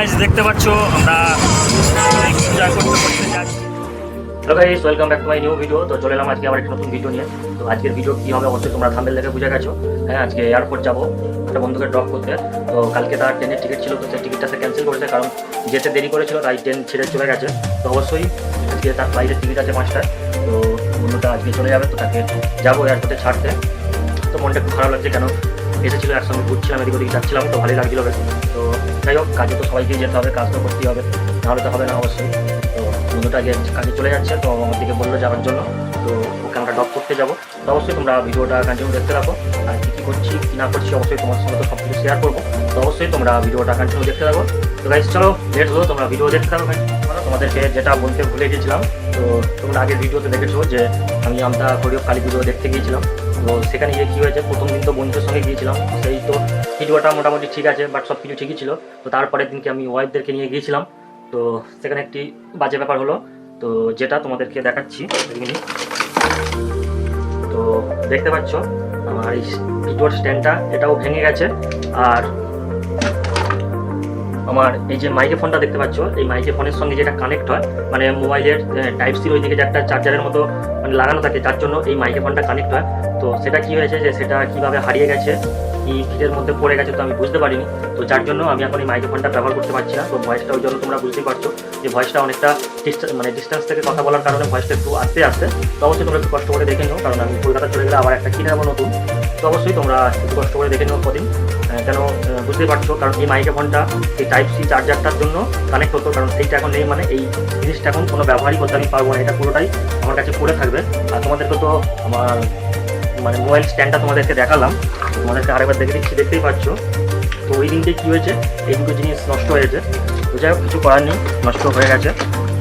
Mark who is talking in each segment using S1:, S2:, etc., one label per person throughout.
S1: Guys দেখতে পাচ্ছ আমরা পূজা করতে যাচ্ছি। Hello guys, welcome back to my new video. তো চলে এলাম আজকে আবার একটা নতুন ভিডিও নিয়ে। তো আজকের ভিডিও কী হবে অবশ্যই তোমরা থাম্বনেল দেখে বুঝে গেছো। হ্যাঁ, আজকে এয়ারপোর্ট যাবো একটা বন্ধুকে ড্রপ করতে। তো কালকে তার ট্রেনের টিকিট ছিল, তো সেই টিকিটটা সে ক্যান্সেল করেছে, কারণ যেতে দেরি করেছিল তাই ট্রেন ছেড়ে চলে গেছে। তো অবশ্যই আজকে তার ফ্লাইটের টিকিট আছে 5টায়। তো বন্ধুটা আজকে চলে যাবে, তো তাকে যাবো এয়ারপোর্টে ছাড়তে। তো মনটা একটু খারাপ লাগছে, কেন এসেছিলো একসঙ্গে ঘুরছিলাম, এদিক ওদিকে যাচ্ছিলাম, তো ভালোই লাগছিলো বেশ। তো যাই হোক, কাজে তো সবাইকেই যেতে হবে, কাজ তো করতেই হবে, নাহলে তো হবে না অবশ্যই। তো বন্ধুটা আগে কাজে চলে যাচ্ছে, তো আমার দিকে বললো যাওয়ার জন্য। তো ওকে আমরা ড্রপ করতে যাবো। তো অবশ্যই তোমরা ভিডিওটা কন্টিনিউ দেখতে রাখো, আর কী করছি কী না করছি অবশ্যই তোমার সঙ্গে তো সব কিছু শেয়ার করবো। তো অবশ্যই তোমরা ভিডিওটা কন্টিনিউ দেখতে থাকো। তো গাইস চলো লেট হলো, তোমরা ভিডিও দেখতে থাকো। তোমাদেরকে যেটা বলতে ভুলে গিয়েছিলাম, তো তোমরা আগের ভিডিওতে দেখেছো যে আমি আমতা গরিব কালী ভিডিও দেখতে গিয়েছিলাম। তো সেখানে গিয়ে কী হয়েছে, প্রথম দিন তো বন্ধুদের সঙ্গে গিয়েছিলাম, সেই তো ভিডিওটা মোটামুটি ঠিক আছে, বাট সব কিছু ঠিকই ছিল। তো তারপরের দিনকে আমি ওয়াইফদেরকে নিয়ে গিয়েছিলাম, তো সেখানে একটি বাজে ব্যাপার হলো, তো যেটা তোমাদেরকে দেখাচ্ছি। তো দেখতে পাচ্ছ আমার এই ভিডিওর স্ট্যান্ডটা এটাও ভেঙে গেছে, আর আমার এই যে মাইক্রোফোনটা দেখতে পাচ্ছ, এই মাইক্রোফোনের সঙ্গে যেটা কানেক্ট হয়, মানে মোবাইলের টাইপ সির ওইদিকে যে একটা চার্জারের মতো মানে লাগানো থাকে, যার জন্য এই মাইক্রোফোনটা কানেক্ট হয়। তো সেটা কী হয়েছে যে সেটা কীভাবে হারিয়ে গেছে, কি ভিড়ের মধ্যে পড়ে গেছে, তো আমি বুঝতে পারিনি। তো যার জন্য আমি এখন এই মাইক্রোফোনটা ব্যবহার করতে পারছি না। তো ভয়েসটা ওই জন্য তোমরা বুঝতেই পারছো যে ভয়েসটা অনেকটা ডিস্টেন্স থেকে কথা বলার কারণে ভয়েসটা একটু আস্তে আসছে। তো অবশ্যই তোমরা একটু কষ্ট করে দেখে নিও, কারণ আমি কলকাতা চলে গেলে আবার একটা কিনে নেবো নতুন। তো অবশ্যই তোমরা একটু কষ্ট করে দেখে নিও কদিন, কেন বুঝতেই পারছো, কারণ এই মাইক্রোফোনটা এই টাইপ সি চার্জারটার জন্য কানেক্ট হতো, কারণ সেইটা এখন নেই, মানে এই জিনিসটা এখন কোনো ব্যবহারই করতে আমি পারবো না, এটা পুরোটাই আমার কাছে পড়ে থাকবে। আর তোমাদেরকে তো আমার মানে মোবাইল স্ট্যান্ডটা তোমাদেরকে দেখালাম, তোমাদেরকে আরেকবার দেখে দিচ্ছি, দেখতেই পাচ্ছ। তো ওই দিনকে কী হয়েছে, এই দুটো জিনিস নষ্ট হয়েছে। তো যাই হোক, কিছু করার নেই, নষ্ট হয়ে গেছে।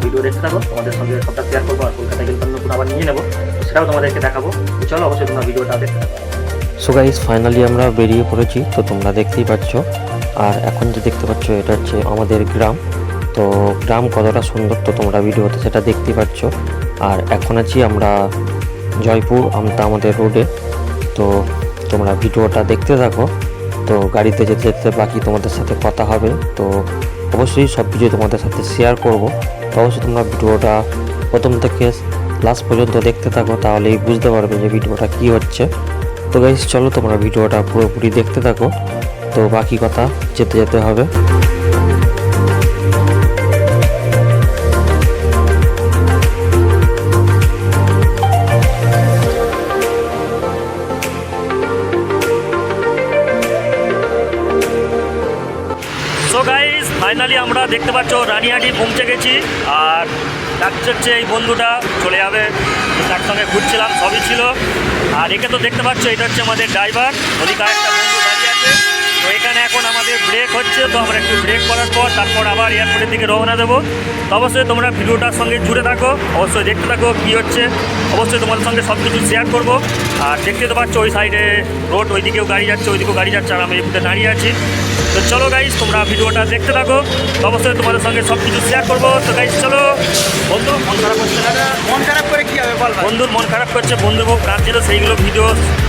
S1: ভিডিও দেখতে থাকো, তোমাদের সঙ্গে সবটা শেয়ার করবো, আর কলকাতায় গেলে নতুন আবার নিয়ে নেবো, তো সেটাও তোমাদেরকে দেখাবো। তো চলো অবশ্যই তোমরা ভিডিওটা দেখতে থাকো।
S2: সো গাইস ফাইনালি আমরা বেরিয়ে পড়েছি, তো তোমরা দেখতেই পাচ্ছ। আর এখন যে দেখতে পাচ্ছ এটা হচ্ছে আমাদের গ্রাম। তো গ্রাম কতটা সুন্দর তো তোমরা ভিডিওতে সেটা দেখতেই পাচ্ছ। আর এখন আছি আমরা জয়পুর আমতা আমাদের রোডে। তো তোমরা ভিডিওটা দেখতে থাকো। তো গাড়িতে যেতে যেতে বাকি তোমাদের সাথে কথা হবে, তো অবশ্যই সব কিছু তোমাদের সাথে শেয়ার করব। তো অবশ্যই তোমরা ভিডিওটা প্রথম থেকে লাস্ট পর্যন্ত দেখতে থাকো, তাহলেই বুঝতে পারবে যে ভিডিওটা কী হচ্ছে। তো গাইস চলো তোমরা ভিডিওটা পুরোপুরি দেখতে থাকো, তো বাকি কথা যেতে যেতে হবে।
S1: সো গাইস ফাইনালি আমরা দেখতে পাচ্ছ রানিহাটি পৌঁছে গেছি, আর যাচ্ছে হচ্ছে এই বন্ধুটা চলে যাবে, তার সঙ্গে ঘুরছিলাম, সবই ছিল। আর একে তো দেখতে পাচ্ছ, এটা হচ্ছে আমাদের ড্রাইভার, ওদিকে একটা বন্ধু দাঁড়িয়ে আছে। তো এখানে এখন আমাদের ব্রেক হচ্ছে, তো আমরা একটু ব্রেক করার পর তারপর আবার এয়ারপোর্টের দিকে রওনা দেবো। তো অবশ্যই তোমরা ভিডিওটার সঙ্গে জুড়ে থাকো, অবশ্যই দেখতে থাকো কী হচ্ছে, অবশ্যই তোমাদের সঙ্গে সব কিছু শেয়ার করবো। আর দেখতে তো পাচ্ছ ওই সাইডে রোড, ওইদিকেও গাড়ি যাচ্ছে, ওইদিকেও গাড়ি যাচ্ছে, আর আমি এদিকে দাঁড়িয়ে আছি। তো চলো গাইস তোমরা ভিডিওটা দেখতে থাকো, তো অবশ্যই তোমাদের সঙ্গে সব কিছু শেয়ার করবো। তো গাইস চলো। বন্ধু মন খারাপ করছে না?
S3: মন খারাপ করে কি হবে বল?
S1: বন্ধুর মন খারাপ করছে, বন্ধু খুব কাঁদছিল, সেইগুলো ভিডিও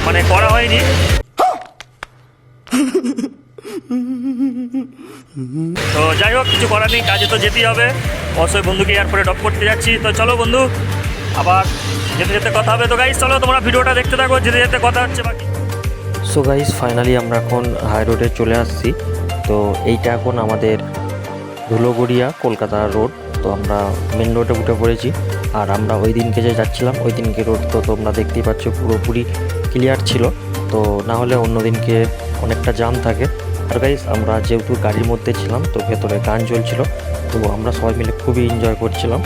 S1: মানে করা হয়নি। তো যাই হোক, কিছু করার নেই, কাজে তো যেতেই হবে, অবশ্যই বন্ধুকে এয়ারপোর্টে ড্রপ করতে যাচ্ছি। তো চলো বন্ধু, আবার যেতে যেতে কথা হবে। তো গাইস চলো তোমরা ভিডিওটা দেখতে থাকো, যেতে যেতে কথা হচ্ছে বাকি।
S2: সো গাইস ফাইনালি আমরা এখন হাই রোডে চলে আসছি। তো এইটা এখন আমাদের ধুলোগড়িয়া কলকাতা রোড। তো আমরা মেন রোডে উঠে পড়েছি, আর আমরা ওই দিনকে যে যাচ্ছিলাম ওই দিনকে রোড তো তোমরা দেখতেই পাচ্ছ পুরোপুরি ক্লিয়ার ছিল। তো না হলে অন্য দিনকে অনেকটা জাম থাকে। আর গাইস আমরা যেহেতু গাড়ির মধ্যে ছিলাম, তো ভেতরে গান চলছিল, তো আমরা সবাই মিলে খুবই এনজয় করছিলাম।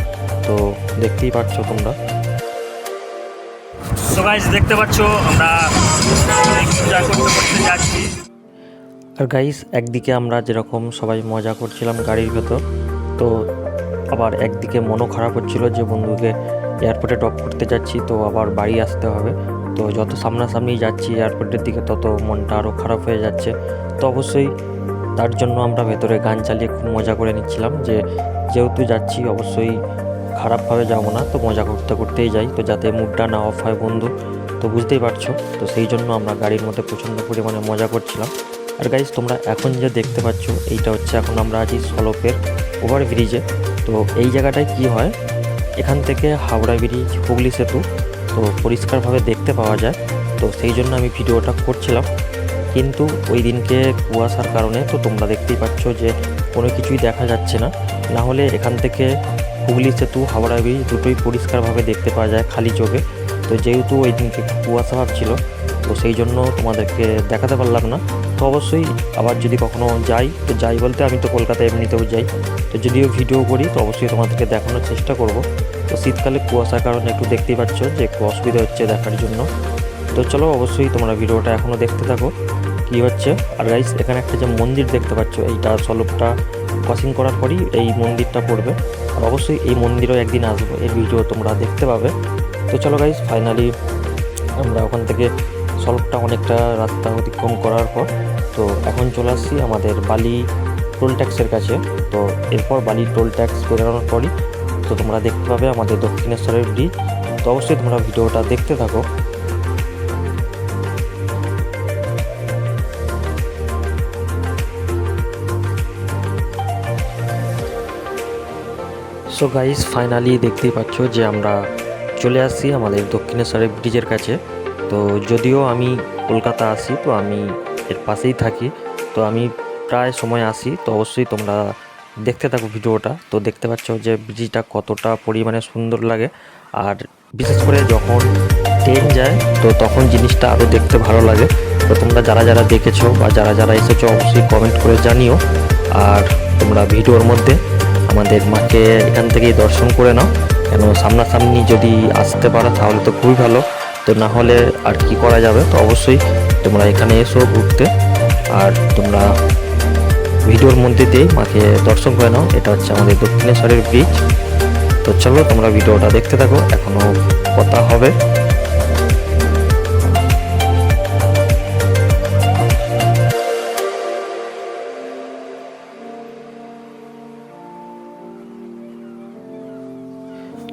S2: তো দেখতেই পাচ্ছ তোমরা।
S1: সো গাইস দেখতে পাচ্ছ আমরা পূজা করতে যাচ্ছি।
S2: আর গাইস একদিকে আমরা যেরকম সবাই মজা করছিলাম গাড়ির ভেতর, তো আবার একদিকে মনও খারাপ হচ্ছিল যে বন্ধুকে এয়ারপোর্টে ড্রপ করতে যাচ্ছি, তো আবার বাড়ি আসতে হবে। তো যত সামনাসামনি যাচ্ছি এয়ারপোর্টের দিকে, তত মনটা আরও খারাপ হয়ে যাচ্ছে। তো অবশ্যই তার জন্য আমরা ভেতরে গান চালিয়ে খুব মজা করে নিচ্ছিলাম, যে যেহেতু যাচ্ছি অবশ্যই খারাপভাবে যাবো না, তো মজা করতে করতেই যাই, তো যাতে মুডটা না অফ হয় বন্ধু, তো বুঝতেই পারছো। তো সেই জন্য আমরা গাড়ির মধ্যে প্রচণ্ড পরিমাণে মজা করছিলাম। আর গাইস তোমরা এখন যে দেখতে পাচ্ছ এইটা হচ্ছে এখন আমরা আছি সলপের ওভারব্রিজে। তো এই জায়গাটায় কি হয়, এখান থেকে হাওড়া ব্রিজ, হুগলি সেতু তো পরিষ্কারভাবে দেখতে পাওয়া যায়। তো সেই জন্য আমি ভিডিওটা করছিলাম, কিন্তু ওই দিনকে কুয়াশার কারণে তো তোমরা দেখতেই পাচ্ছ যে কোনো কিছুই দেখা যাচ্ছে না। না হলে এখান থেকে হুগলি সেতু, হাওড়া ব্রিজ দুটোই পরিষ্কারভাবে দেখতে পাওয়া যায় খালি চোখে। তো যেহেতু ওই দিনকে কুয়াশা ভাব ছিল, তো সেই জন্য তোমাদেরকে দেখাতে পারলাম না। তো অবশ্যই আবার যদি কখনো যাই, তো যাই বলতে আমি তো কলকাতায় এমনিতেও যাই, তো যদিও ভিডিও করি তো অবশ্যই তোমাদেরকে দেখানোর চেষ্টা করব। তো শীতকালে কুয়াশার কারণে একটু দেখতেই পাচ্ছ যে একটু অসুবিধা হচ্ছে দেখার জন্য। তো চলো অবশ্যই তোমরা ভিডিওটা এখনও দেখতে থাকো কী হচ্ছে। আর গাইস এখানে একটা যে মন্দির দেখতে পাচ্ছ, এইটা সলপটা ক্রসিং করার পরই এই মন্দিরটা পড়বে। আর অবশ্যই এই মন্দিরেও একদিন আসবো, এর ভিডিও তোমরা দেখতে পাবে। তো চলো গাইস, ফাইনালি আমরা ওখান থেকে সলপটা অনেকটা রাস্তা অতিক্রম করার পর তো এখন চলে আসছি আমাদের বালি টোল ট্যাক্সের কাছে। তো এরপর বালি টোল ট্যাক্স বেরোনোর পরই তো তোমরা দেখতে পাবে আমাদের দক্ষিণেশ্বরের ব্রিজ। তো অবশ্যই তোমরা ভিডিওটা দেখতে থাকো। সো গাইস ফাইনালি দেখতেই পাচ্ছ যে আমরা চলে আসছি আমাদের দক্ষিণেশ্বরের ব্রিজের কাছে। তো যদিও আমি কলকাতা আসি, তো আমি এর পাশেই থাকি, তো আমি প্রায় সময় আসি। তো অবশ্যই তোমরা দেখতে থাকো ভিডিওটা। তো দেখতে পাচ্ছ যে ব্রিজটা কতটা পরিমাণে সুন্দর লাগে, আর বিশেষ করে যখন ট্রেন যায় তো তখন জিনিসটা আরও দেখতে ভালো লাগে। তো তোমরা যারা যারা দেখেছো বা যারা যারা এসেছো অবশ্যই কমেন্ট করে জানিও। আর তোমরা ভিডিওর মধ্যে আমাদের মাকে এখান থেকেই দর্শন করে নাও, কেন সামনাসামনি যদি আসতে পারো তাহলে তো খুবই ভালো, তো না হলে আর কি করা যাবে। তো অবশ্যই তোমরা এখানে এসো ঘুরতে, আর তোমরা ভিডিওর মধ্যে দিয়েই মাকে দর্শন করে নাও। এটা হচ্ছে আমাদের দক্ষিণেশ্বরের ব্রিজ। তো চলো তোমরা ভিডিওটা দেখতে থাকো, এখনও কথা হবে।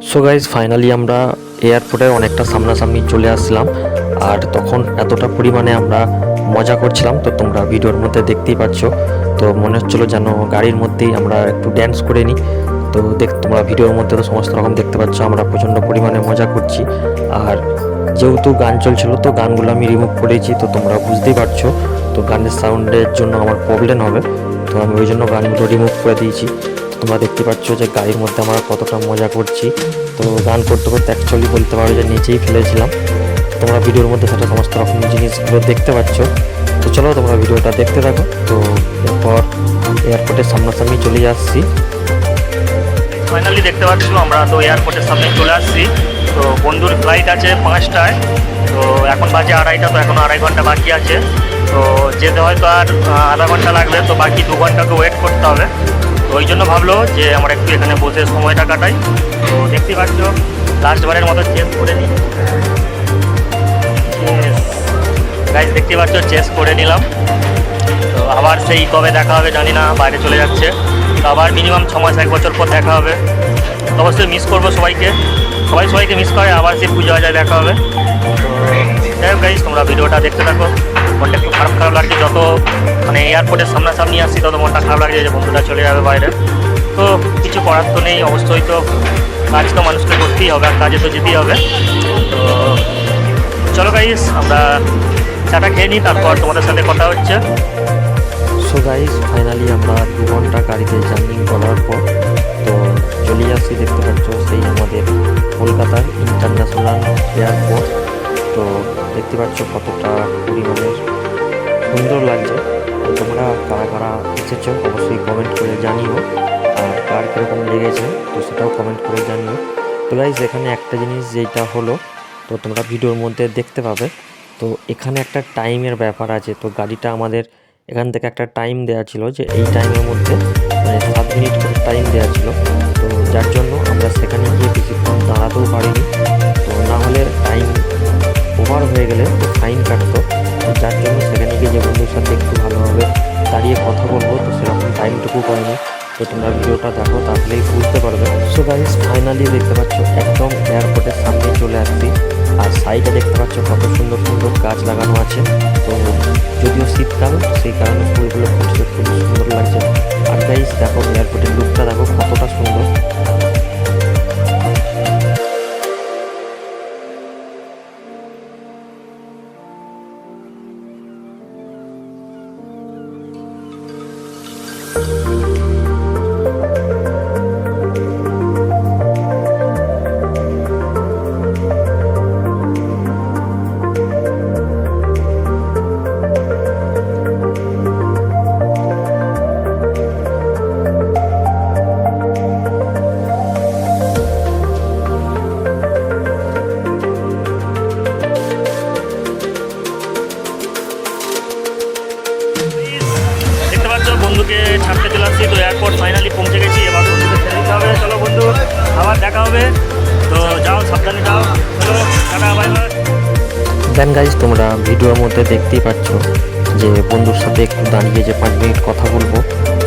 S2: সো গাইজ ফাইনালি আমরা এয়ারপোর্টে অনেকটা সামনাসামনি চলে আসলাম, আর তখন এতটা পরিমাণে আমরা মজা করছিলাম তো তোমরা ভিডিওর মধ্যে দেখতেই পাচ্ছ। তো মনে হচ্ছিলো যেন গাড়ির মধ্যেই আমরা একটু ড্যান্স করে নিই। তো তোমরা ভিডিওর মধ্যে তো সমস্ত রকম দেখতে পাচ্ছ, আমরা প্রচণ্ড পরিমাণে মজা করছি। আর যেহেতু গান চলছিল তো গানগুলো আমি রিমুভ করেছি, তো তোমরা বুঝতেই পারছো। তো গানের সাউন্ডের জন্য আমার প্রবলেম হবে, তো আমি ওই জন্য গানগুলো রিমুভ করে দিয়েছি। তোমরা দেখতে পাচ্ছ যে গাড়ির মধ্যে আমরা কতটা মজা করছি। তো গান করতে করতে অ্যাকচুয়ালি বলতে পারো যে নিচেই ফেলেছিলাম। তোমরা ভিডিওর মধ্যে সেটা সমস্ত রকম জিনিসগুলো দেখতে পাচ্ছ। তো চলো তোমরা ভিডিওটা দেখতে থাকো। তো এরপর এয়ারপোর্টের সামনাসামনি চলে আসছি।
S1: ফাইনালি দেখতে পাচ্ছ আমরা তো এয়ারপোর্টের সামনে চলে আসছি। তো বন্ধুর ফ্লাইট আছে 5টায়, তো এখন বাজে 2:30, তো এখন 2.5 ঘন্টা বাকি আছে। তো যেতে হয়তো আর আধা ঘন্টা লাগবে, তো বাকি 2 ঘন্টাকে ওয়েট করতে হবে। তো ওই জন্য ভাবলো যে আমরা একটু এখানে বসে সময়টা কাটাই। তো দেখতেই পাচ্ছ লাস্টবারের মতো চেস করে নিই। গাইজ দেখতে পাচ্ছ চেস করে নিলাম। তো আবার সেই কবে দেখা হবে জানি না, বাইরে চলে যাচ্ছে। তো আবার মিনিমাম 6 মাস 1 বছর পর দেখা হবে। তো অবশ্যই মিস করবো সবাইকে, সবাইকে মিস করে। আবার সেই পুজো যায় দেখা হবে। তো যাই হোক গাইজ তোমরা ভিডিওটা দেখতে থাকো। মনটা একটু খারাপ লাগছে, যত মানে এয়ারপোর্টের সামনাসামনি আসছি তত মনটা খারাপ লাগছে যে বন্ধুরা চলে যাবে বাইরে। তো কিছু করার তো নেই, অবশ্যই তো কাজ তো মানুষকে করতেই হবে, আর কাজে তো যেতেই হবে। তো চলো গাইজ আমরা চাটা খেয়ে নিই, তারপর তোমাদের সাথে কথা হচ্ছে।
S2: সো গাইজ ফাইনালি আমরা 2 ঘন্টা গাড়িতে জার্নি করার পর তো চলে আসছি। দেখতে পাচ্ছ সেই আমাদের কলকাতার ইন্টারন্যাশনাল এয়ারপোর্ট। তো দেখতে পাচ্ছ কতটা পরিমাণে সুন্দর লাগছে। তো তোমরা কারা কারা এসেছো অবশ্যই কমেন্ট করে জানিও, আর কার কীরকম লেগেছে তো সেটাও কমেন্ট করে জানিও। তো গাইজ এখানে একটা জিনিস যেটা হলো, তো তোমরা ভিডিওর মধ্যে দেখতে পাবে। তো এখানে একটা টাইমের ব্যাপার আছে। তো গাড়িটা আমাদের এখান থেকে একটা টাইম দেওয়া ছিল যে এই টাইমের মধ্যে মানে 7 মিনিট করে টাইম দেওয়া ছিল। তো যার জন্য আমরা সেখানে গিয়ে বেশিক্ষণ দাঁড়াতেও পারিনি। তো না হলে টাইম ওভার হয়ে গেলে তো ফাইন কাটতো। তো যার জন্য সেখানে গিয়ে যে বন্ধুর সাথে একটু ভালোভাবে দাঁড়িয়ে কথা বলবো, তো সেরকম টাইমটুকু পাইনি। তো তোমরা ভিডিওটা দেখো তাহলেই বুঝতে পারবে। সো গাইস ফাইনালি দেখতে পাচ্ছ একদম এয়ারপোর্টের সামনে চলে আসছি। আর সাইডে দেখতে পাচ্ছ কত সুন্দর সুন্দর গাছ লাগানো আছে। তো যদিও শীতকাল, সেই কারণে ফুলগুলো ফুটছে, খুব সুন্দর লাগছে। আর গাইস দেখো এয়ারপোর্টের লুকটা দেখো কতটা সুন্দর।
S1: দেখতে পাচ্ছ বন্ধুকে ছাড়তে চলে আসছি, তো এয়ারপোর্ট ফাইনালি পৌঁছে গেছি। এবার বন্ধুকে ছেড়ে দিতে হবে। চলো বন্ধু, আবার দেখা হবে। তো যাও, সাবধানে যাও। চলো, টাটা, বাই বাই।
S2: দেন গাইজ তোমরা ভিডিওর মধ্যে দেখতেই পাচ্ছ যে বন্ধুর সাথে একটু দাঁড়িয়ে যে 5 মিনিট কথা বলবো,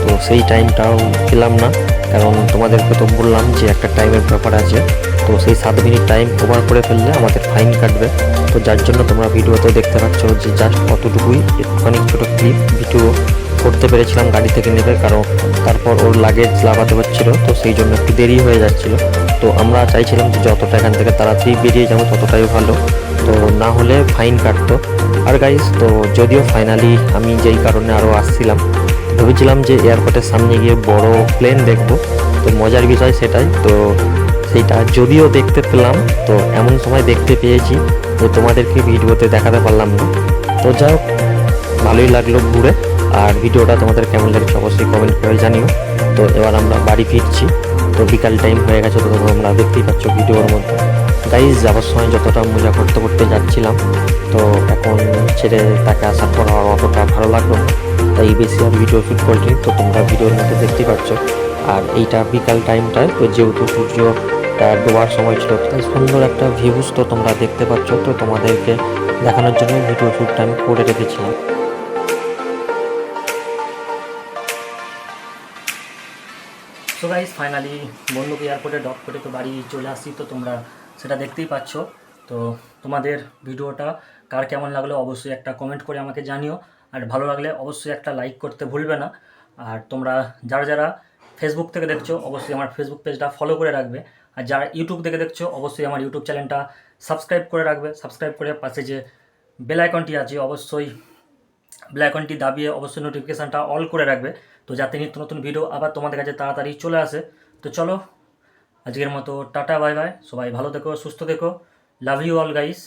S2: তো সেই টাইমটাও পেলাম না, কারণ তোমাদেরকে তো বললাম যে একটা টাইমের ব্যাপার আছে। তো সেই 7 মিনিট টাইম ওভার করে ফেললে আমাদের ফাইন কাটবে। তো যার জন্য তোমরা ভিডিওতেও দেখতে পাচ্ছ যে জাস্ট কতটুকুই একটুখানি ছোটো ক্লিপ ভিডিও করতে পেরেছিলাম গাড়ি থেকে নেবে, কারণ তারপর ওর লাগেজ লাগাতে হচ্ছিলো, তো সেই জন্য একটু দেরি হয়ে যাচ্ছিলো। তো আমরা চাইছিলাম যে যতটা এখান থেকে তাড়াতাড়ি বেরিয়ে যাবো ততটাই ভালো, তো না হলে ফাইন কাটতো। আর গাইস তো যদিও ফাইনালি আমি যেই কারণে আরও আসছিলাম, ভেবেছিলাম যে এয়ারপোর্টের সামনে গিয়ে বড় প্লেন দেখবো, তো মজার বিষয় সেটাই। তো সেইটা যদিও দেখতে পেলাম, তো এমন সময় দেখতে পেয়েছি তো তোমাদেরকে ভিডিওতে দেখাতে পারলাম না। তো যাই হোক, ভালোই লাগলো ঘুরে। আর ভিডিওটা তোমাদের কেমন লাগছে অবশ্যই কমেন্ট করে জানিও। তো এবার আমরা বাড়ি ফিরছি, তো বিকাল টাইম হয়ে গেছে, তো তোমরা দেখতেই পাচ্ছ ভিডিওর মধ্যে। গাইজ যাওয়ার সময় যতটা মজা করতে করতে যাচ্ছিলাম, তো এখন ছেড়ে তাকে আসার পর আর অতটা ভালো লাগলো না, তাই বেশি আর ভিডিও শ্যুট করিনি। তো তোমরা ভিডিওর মধ্যে দেখতেই পাচ্ছ। আর এইটা বিকাল টাইমটায়, তো যেহেতু সূর্যটা ডোবার সময় ছিল, তাই সুন্দর একটা ভিউজ তো তোমরা দেখতে পাচ্ছ। তো তোমাদেরকে দেখানোর জন্য ভিডিও শ্যুটটা আমি করে রেখেছিলাম।
S1: সো গাইস ফাইনালি বন্ধুকে এয়ারপোর্টে ড্রপ করে তো বাড়ি চলে আসছি, তো তোমরা সেটা দেখতেই পাচ্ছ। তো তোমাদের ভিডিওটা কার কেমন লাগলো অবশ্যই একটা কমেন্ট করে আমাকে জানিও। আর ভালো লাগলে অবশ্যই একটা লাইক করতে ভুলবে না। আর তোমরা যারা যারা ফেসবুক থেকে দেখছো অবশ্যই আমার ফেসবুক পেজটা ফলো করে রাখবে। আর যারা ইউটিউব থেকে দেখছো অবশ্যই আমার ইউটিউব চ্যানেলটা সাবস্ক্রাইব করে রাখবে। সাবস্ক্রাইব করে পাশে যে বেল আইকনটি আছে অবশ্যই বেল আইকনটি দাবিয়ে অবশ্যই নোটিফিকেশানটা অল করে রাখবে, তো যাতে নিত্য নতুন ভিডিও আবার তোমাদের কাছে তাড়াতাড়ি চলে আসে। তো চলো আজকের মতো টাটা, বাই বাই। সবাই ভালো থেকো, সুস্থ থেকো। Love you all guys.